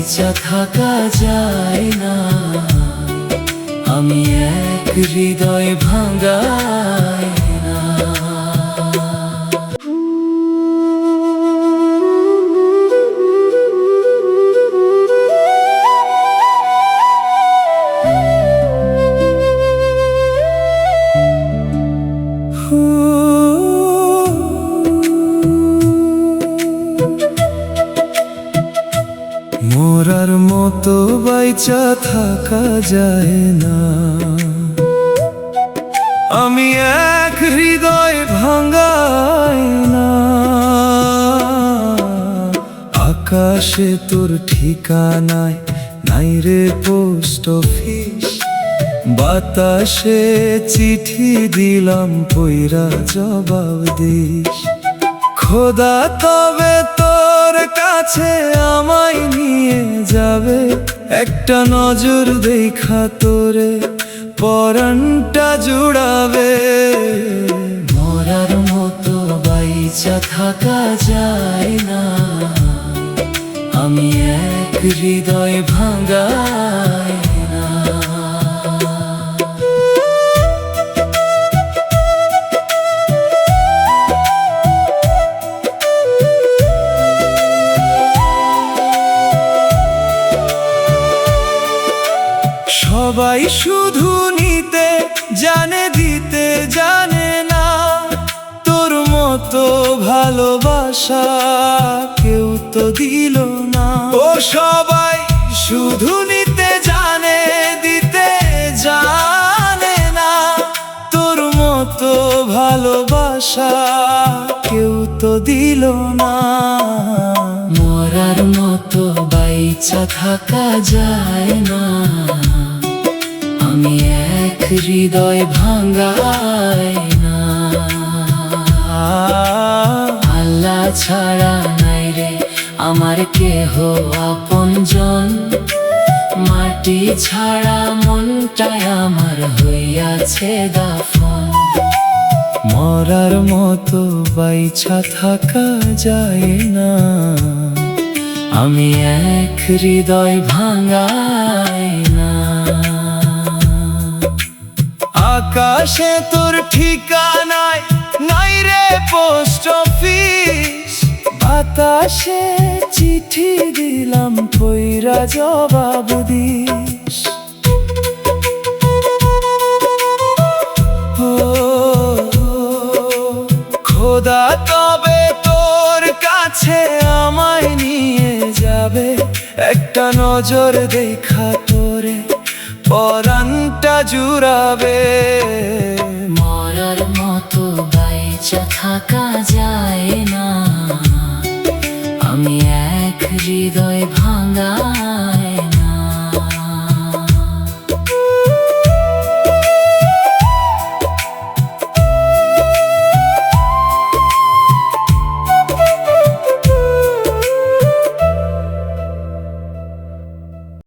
বাইচা থাকা যায় না, আমি এক হৃদয় ভাঙাই না। মরার মতো বাইচা থাকা যায় না, আমি এক হৃদয় ভাঙাই না। আকাশে তোর ঠিকানায় নাই রে পোস্ট অফিস, বাতাসে চিঠি দিলাম পইরা জবাব দিস। খোদা তবে তোর কাছে আমায় নিয়ে যাবে, একটা নজর দেখা তোরে পরাণটা জুড়াবে। মরার মতো বাইচা থাকা যায় না, আমি এক হৃদয় ভাঙাই না। সবাই শুধু নিতে জানে, দিতে জানে না। তোর মতো ভালোবাসা কেউ তো দিল না। ও সবাই শুধু নিতে জানে, দিতে জানে না। তোর মতো ভালোবাসা কেউ তো দিল না। মরার মতো বাইচা থাকা যায় না, আমি এক হৃদয় ভাঙাই না। আল্লাহ ছাড়া নাই রে আমার কেহ আপনজন, মাটি ছাড়া মনটাই আমার হইয়াছে দাফন। মরার মতো বাইচা থাকা যায় না, আমি এক হৃদয় ভাঙাই না। আকাশে তোর ঠিকানায় নাই রে পোস্ট অফিস, বাতাসে চিঠি দিলাম পইরা জবাব দিস। খোদা তবে তোর কাছে আমায় নিয়ে যাবে, একটা নজর দেখা তোরে পরাণটা জুড়াবে। মরার মতো বাইচা থাকা যায় না, আমি এক হৃদয় ভাঙা।